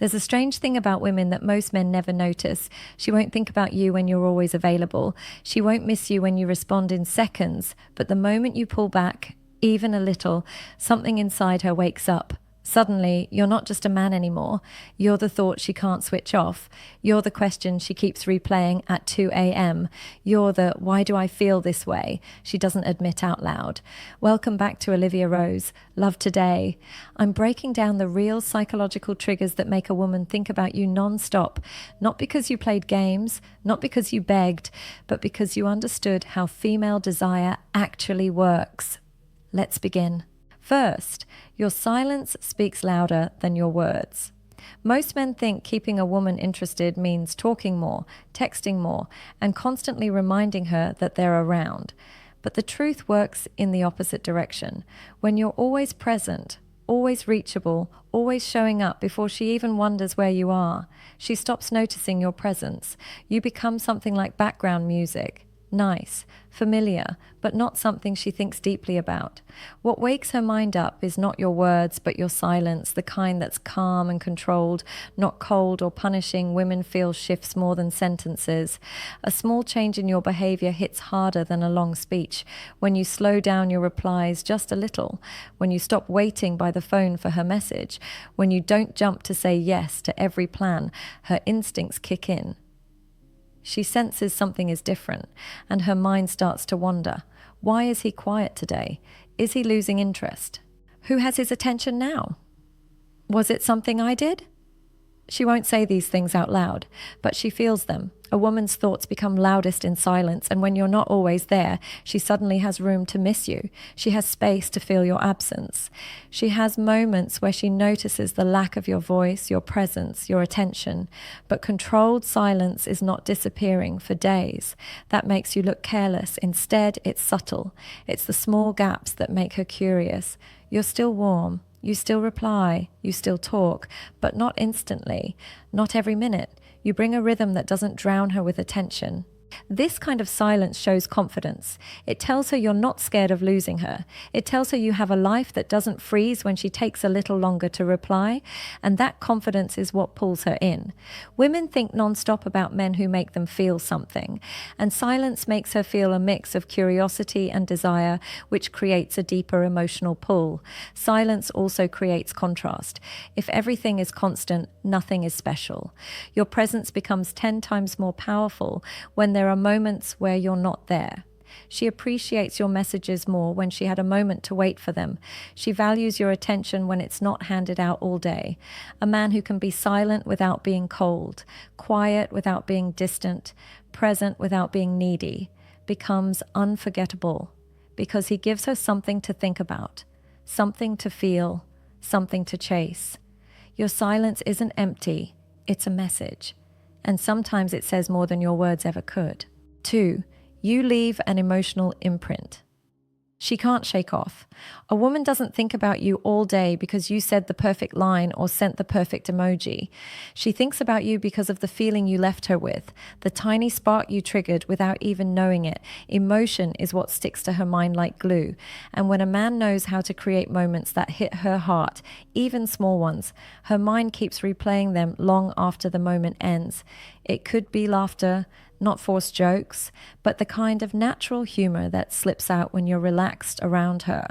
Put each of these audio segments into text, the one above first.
There's a strange thing about women that most men never notice. She won't think about you when you're always available. She won't miss you when you respond in seconds. But the moment you pull back, even a little, something inside her wakes up. Suddenly, you're not just a man anymore. You're the thought she can't switch off. You're the question she keeps replaying at 2 a.m. You're the "why do I feel this way?" she doesn't admit out loud. Welcome back to Olivia Rose. Love today. I'm breaking down the real psychological triggers that make a woman think about you non-stop. Not because you played games, not because you begged, but because you understood how female desire actually works. Let's begin. First, your silence speaks louder than your words. Most men think keeping a woman interested means talking more, texting more, and constantly reminding her that they're around. But the truth works in the opposite direction. When you're always present, always reachable, always showing up before she even wonders where you are, she stops noticing your presence. You become something like background music. Nice, familiar, but not something she thinks deeply about. What wakes her mind up is not your words, but your silence, the kind that's calm and controlled, not cold or punishing. Women feel shifts more than sentences. A small change in your behavior hits harder than a long speech. When you slow down your replies just a little, when you stop waiting by the phone for her message, when you don't jump to say yes to every plan, her instincts kick in. She senses something is different, and her mind starts to wander. Why is he quiet today? Is he losing interest? Who has his attention now? Was it something I did? She won't say these things out loud, but she feels them. A woman's thoughts become loudest in silence, and when you're not always there, she suddenly has room to miss you. She has space to feel your absence. She has moments where she notices the lack of your voice, your presence, your attention. But controlled silence is not disappearing for days. That makes you look careless. Instead, it's subtle. It's the small gaps that make her curious. You're still warm. You still reply, you still talk, but not instantly, not every minute. You bring a rhythm that doesn't drown her with attention. This kind of silence shows confidence. It tells her you're not scared of losing her. It tells her you have a life that doesn't freeze when she takes a little longer to reply, and that confidence is what pulls her in. Women think non-stop about men who make them feel something, and silence makes her feel a mix of curiosity and desire, which creates a deeper emotional pull. Silence also creates contrast. If everything is constant, nothing is special. Your presence becomes 10 times more powerful when there are moments where you're not there. She appreciates your messages more when she had a moment to wait for them. She values your attention when it's not handed out all day. A man who can be silent without being cold, quiet without being distant, present without being needy, becomes unforgettable because he gives her something to think about, something to feel, something to chase. Your silence isn't empty, it's a message. And sometimes it says more than your words ever could. 2, you leave an emotional imprint. She can't shake off. A woman doesn't think about you all day because you said the perfect line or sent the perfect emoji. She thinks about you because of the feeling you left her with, the tiny spark you triggered without even knowing it. Emotion is what sticks to her mind like glue. And when a man knows how to create moments that hit her heart, even small ones, her mind keeps replaying them long after the moment ends. It could be laughter, not forced jokes, but the kind of natural humor that slips out when you're relaxed around her.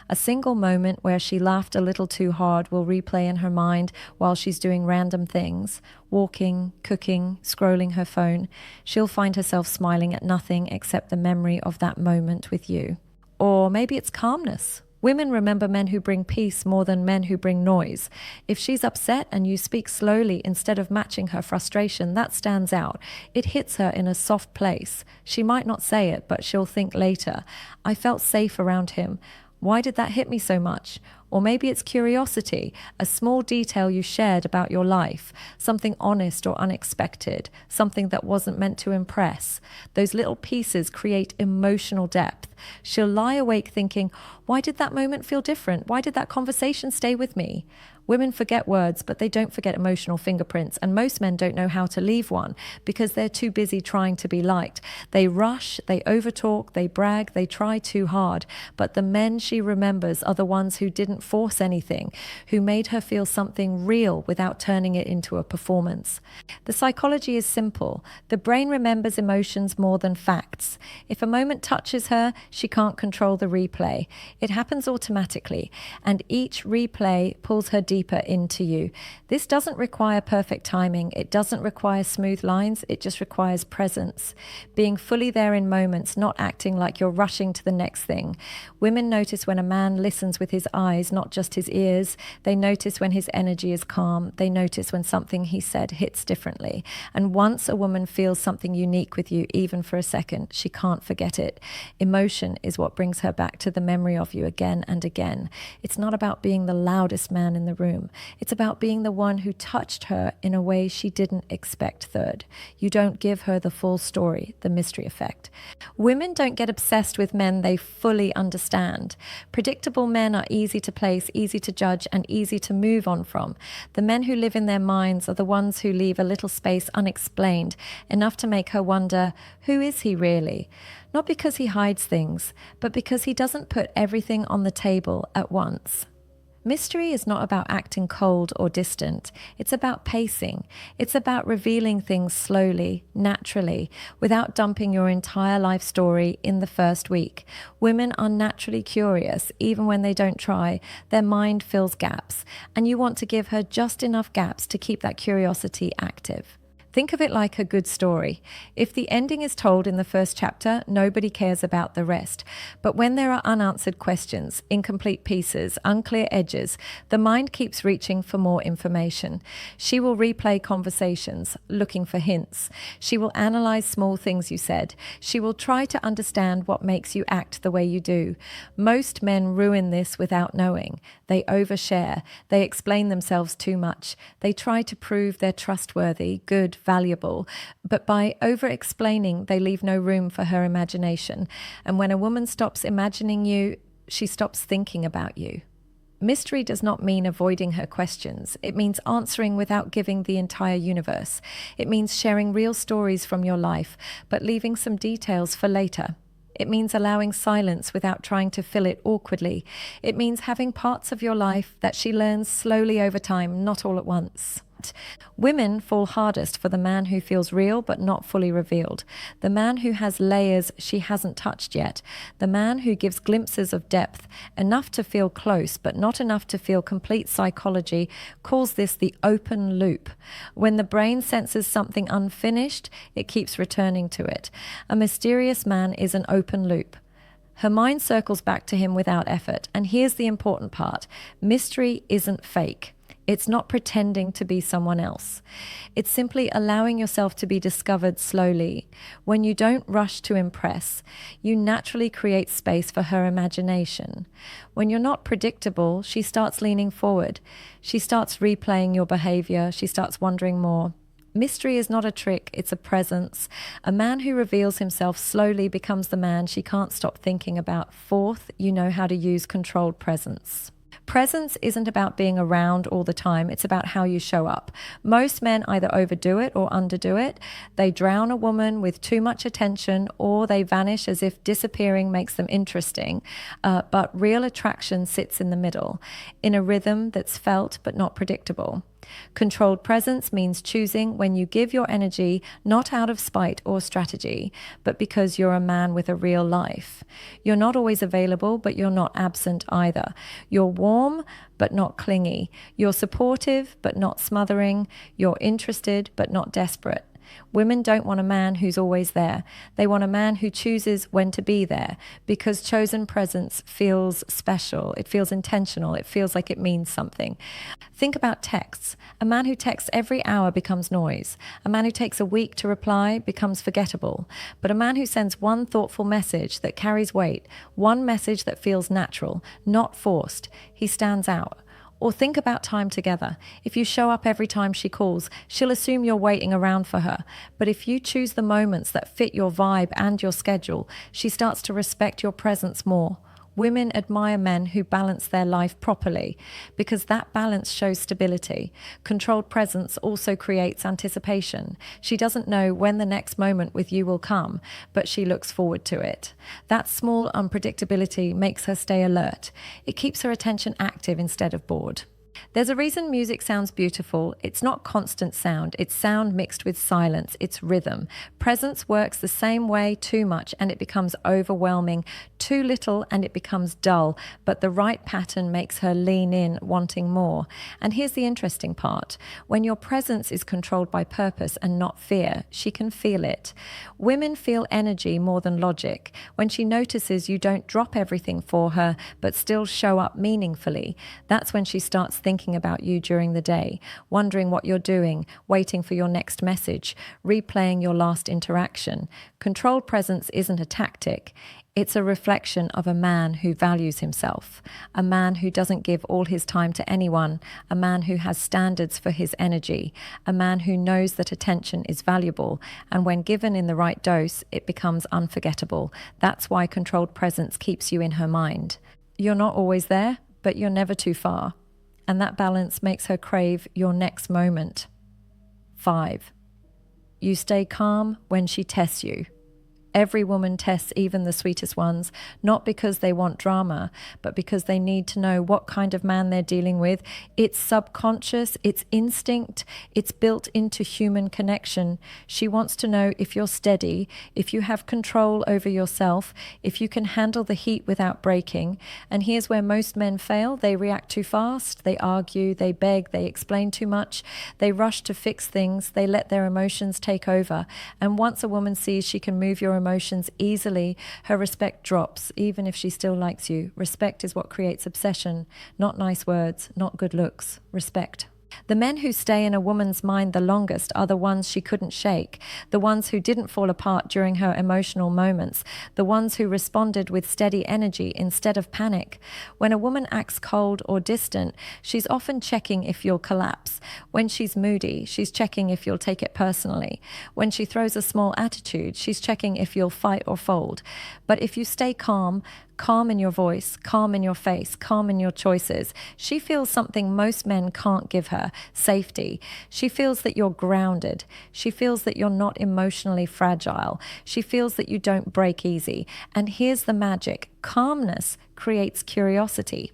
A single moment where she laughed a little too hard will replay in her mind while she's doing random things, walking, cooking, scrolling her phone. She'll find herself smiling at nothing except the memory of that moment with you. Or maybe it's calmness. Women remember men who bring peace more than men who bring noise. If she's upset and you speak slowly instead of matching her frustration, that stands out. It hits her in a soft place. She might not say it, but she'll think later, I felt safe around him. Why did that hit me so much? Or maybe it's curiosity, a small detail you shared about your life, something honest or unexpected, something that wasn't meant to impress. Those little pieces create emotional depth. She'll lie awake thinking, why did that moment feel different? Why did that conversation stay with me? Women forget words, but they don't forget emotional fingerprints, and most men don't know how to leave one because they're too busy trying to be liked. They rush, they overtalk, they brag, they try too hard, but the men she remembers are the ones who didn't force anything, who made her feel something real without turning it into a performance. The psychology is simple. The brain remembers emotions more than facts. If a moment touches her, she can't control the replay. It happens automatically, and each replay pulls her deeper into you. This doesn't require perfect timing. It doesn't require smooth lines. It just requires presence. Being fully there in moments, not acting like you're rushing to the next thing. Women notice when a man listens with his eyes, not just his ears. They notice when his energy is calm. They notice when something he said hits differently. And once a woman feels something unique with you, even for a second, she can't forget it. Emotion is what brings her back to the memory of you again and again. It's not about being the loudest man in the room. It's about being the one who touched her in a way she didn't expect. Third, you don't give her the full story, the mystery effect. Women don't get obsessed with men they fully understand. Predictable men are easy to place, easy to judge, and easy to move on from. The men who live in their minds are the ones who leave a little space unexplained, enough to make her wonder, who is he really? Not because he hides things, but because he doesn't put everything on the table at once. Mystery is not about acting cold or distant. It's about pacing. It's about revealing things slowly, naturally, without dumping your entire life story in the first week. Women are naturally curious, even when they don't try. Their mind fills gaps, and you want to give her just enough gaps to keep that curiosity active. Think of it like a good story. If the ending is told in the first chapter, nobody cares about the rest. But when there are unanswered questions, incomplete pieces, unclear edges, the mind keeps reaching for more information. She will replay conversations, looking for hints. She will analyze small things you said. She will try to understand what makes you act the way you do. Most men ruin this without knowing. They overshare. They explain themselves too much. They try to prove they're trustworthy, good, valuable, but by over-explaining, they leave no room for her imagination. And when a woman stops imagining you, she stops thinking about you. Mystery does not mean avoiding her questions. It means answering without giving the entire universe. It means sharing real stories from your life, but leaving some details for later. It means allowing silence without trying to fill it awkwardly. It means having parts of your life that she learns slowly over time, not all at once. Women fall hardest for the man who feels real but not fully revealed. The man who has layers she hasn't touched yet. The man who gives glimpses of depth, enough to feel close but not enough to feel complete. Psychology calls this the open loop. When the brain senses something unfinished, it keeps returning to it. A mysterious man is an open loop. Her mind circles back to him without effort. And here's the important part. Mystery isn't fake. It's not pretending to be someone else. It's simply allowing yourself to be discovered slowly. When you don't rush to impress, you naturally create space for her imagination. When you're not predictable, she starts leaning forward. She starts replaying your behavior. She starts wondering more. Mystery is not a trick, it's a presence. A man who reveals himself slowly becomes the man she can't stop thinking about. Fourth, you know how to use controlled presence. Presence isn't about being around all the time. It's about how you show up. Most men either overdo it or underdo it. They drown a woman with too much attention, or they vanish as if disappearing makes them interesting. But real attraction sits in the middle, in a rhythm that's felt but not predictable. Controlled presence means choosing when you give your energy, not out of spite or strategy, but because you're a man with a real life. You're not always available, but you're not absent either. You're warm, but not clingy. You're supportive, but not smothering. You're interested, but not desperate. Women don't want a man who's always there. They want a man who chooses when to be there, because chosen presence feels special. It feels intentional. It feels like it means something. Think about texts. A man who texts every hour becomes noise. A man who takes a week to reply becomes forgettable. But a man who sends one thoughtful message that carries weight, one message that feels natural, not forced, he stands out. Or think about time together. If you show up every time she calls, she'll assume you're waiting around for her. But if you choose the moments that fit your vibe and your schedule, she starts to respect your presence more. Women admire men who balance their life properly because that balance shows stability. Controlled presence also creates anticipation. She doesn't know when the next moment with you will come, but she looks forward to it. That small unpredictability makes her stay alert. It keeps her attention active instead of bored. There's a reason music sounds beautiful. It's not constant sound. It's sound mixed with silence. It's rhythm. Presence works the same way too much and it becomes overwhelming. Too little and it becomes dull. But the right pattern makes her lean in, wanting more. And here's the interesting part. When your presence is controlled by purpose and not fear, she can feel it. Women feel energy more than logic. When she notices you don't drop everything for her, but still show up meaningfully, that's when she starts thinking about you during the day, wondering what you're doing, waiting for your next message, replaying your last interaction. Controlled presence isn't a tactic. It's a reflection of a man who values himself, a man who doesn't give all his time to anyone, a man who has standards for his energy, a man who knows that attention is valuable, and when given in the right dose, it becomes unforgettable. That's why controlled presence keeps you in her mind. You're not always there, but you're never too far. And that balance makes her crave your next moment. 5. You stay calm when she tests you. Every woman tests even the sweetest ones, not because they want drama, but because they need to know what kind of man they're dealing with. It's subconscious, it's instinct, it's built into human connection. She wants to know if you're steady, if you have control over yourself, if you can handle the heat without breaking. And here's where most men fail. They react too fast, they argue, they beg, they explain too much, they rush to fix things, they let their emotions take over. And once a woman sees she can move your emotions easily, her respect drops, even if she still likes you. Respect is what creates obsession, not nice words, not good looks. Respect. The men who stay in a woman's mind the longest are the ones she couldn't shake, the ones who didn't fall apart during her emotional moments, the ones who responded with steady energy instead of panic. When a woman acts cold or distant, she's often checking if you'll collapse. When she's moody, she's checking if you'll take it personally. When she throws a small attitude, she's checking if you'll fight or fold. But if you stay calm, calm in your voice, calm in your face, calm in your choices, she feels something most men can't give her: safety. She feels that you're grounded. She feels that you're not emotionally fragile. She feels that you don't break easy. And here's the magic: calmness creates curiosity.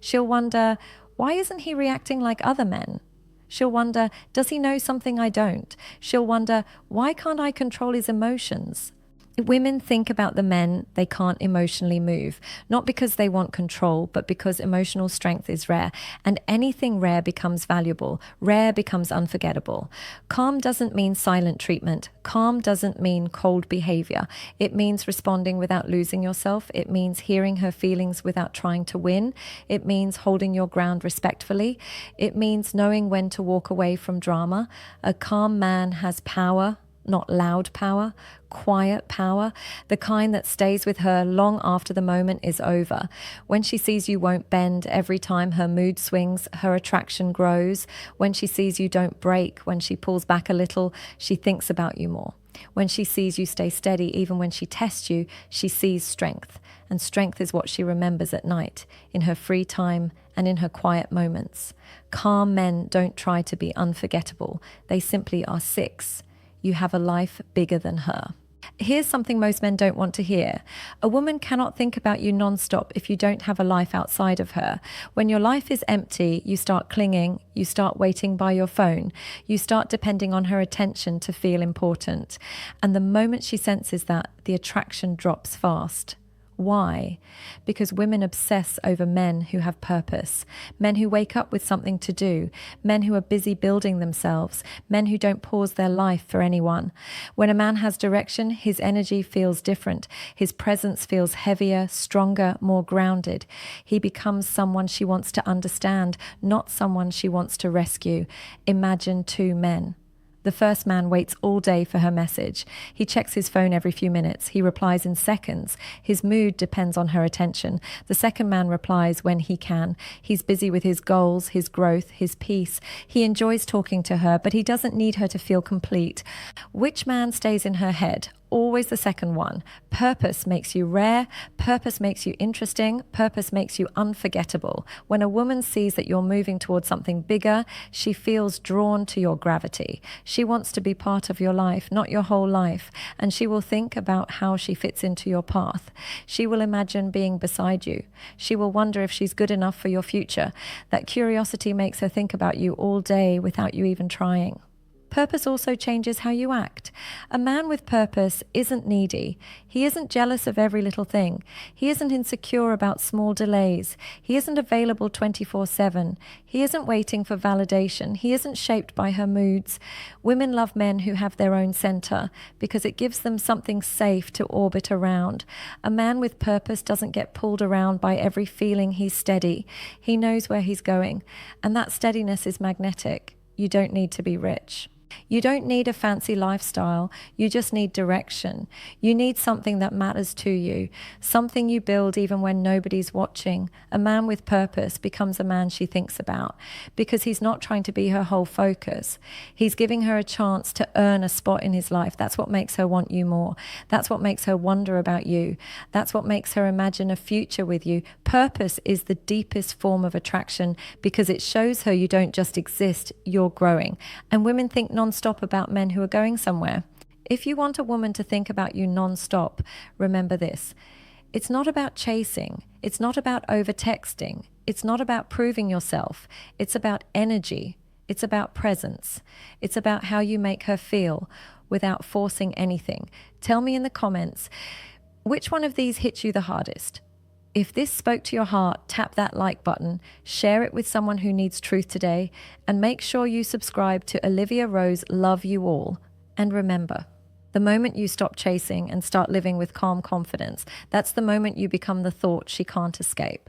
She'll wonder, why isn't he reacting like other men? She'll wonder, does he know something I don't? She'll wonder, why can't I control his emotions? Women think about the men they can't emotionally move, not because they want control, but because emotional strength is rare, and anything rare becomes valuable. Rare becomes unforgettable. Calm doesn't mean silent treatment. Calm doesn't mean cold behavior. It means responding without losing yourself. It means hearing her feelings without trying to win. It means holding your ground respectfully. It means knowing when to walk away from drama. A calm man has power, not loud power, quiet power, the kind that stays with her long after the moment is over. When she sees you won't bend every time her mood swings, her attraction grows. When she sees you don't break, when she pulls back a little, she thinks about you more. When she sees you stay steady, even when she tests you, she sees strength. And strength is what she remembers at night, in her free time and in her quiet moments. Calm men don't try to be unforgettable. They simply are 6. You have a life bigger than her. Here's something most men don't want to hear. A woman cannot think about you non-stop if you don't have a life outside of her. When your life is empty, you start clinging, you start waiting by your phone, you start depending on her attention to feel important. And the moment she senses that, the attraction drops fast. Why? Because women obsess over men who have purpose, men who wake up with something to do, men who are busy building themselves, men who don't pause their life for anyone. When a man has direction, his energy feels different. His presence feels heavier, stronger, more grounded. He becomes someone she wants to understand, not someone she wants to rescue. Imagine 2 men. The first man waits all day for her message. He checks his phone every few minutes. He replies in seconds. His mood depends on her attention. The second man replies when he can. He's busy with his goals, his growth, his peace. He enjoys talking to her, but he doesn't need her to feel complete. Which man stays in her head? always the second one. Purpose makes you rare. Purpose makes you interesting. Purpose makes you unforgettable. When a woman sees that you're moving towards something bigger, she feels drawn to your gravity. She wants to be part of your life, not your whole life. And she will think about how she fits into your path. She will imagine being beside you. She will wonder if she's good enough for your future. That curiosity makes her think about you all day without you even trying. Purpose also changes how you act. A man with purpose isn't needy. He isn't jealous of every little thing. He isn't insecure about small delays. He isn't available 24/7. He isn't waiting for validation. He isn't shaped by her moods. Women love men who have their own center because it gives them something safe to orbit around. A man with purpose doesn't get pulled around by every feeling. He's steady. He knows where he's going. And that steadiness is magnetic. You don't need to be rich. You don't need a fancy lifestyle. You just need direction. You need something that matters to you, something you build even when nobody's watching. A man with purpose becomes a man she thinks about because he's not trying to be her whole focus. He's giving her a chance to earn a spot in his life. That's what makes her want you more. That's what makes her wonder about you. That's what makes her imagine a future with you. Purpose is the deepest form of attraction because it shows her you don't just exist, you're growing. And women think non-stop about men who are going somewhere. If you want a woman to think about you non-stop, remember this. It's not about chasing. It's not about over-texting. It's not about proving yourself. It's about energy. It's about presence. It's about how you make her feel without forcing anything. Tell me in the comments, which one of these hit you the hardest? If this spoke to your heart, tap that like button, share it with someone who needs truth today, and make sure you subscribe to Olivia Rose Love You All. And remember, the moment you stop chasing and start living with calm confidence, that's the moment you become the thought she can't escape.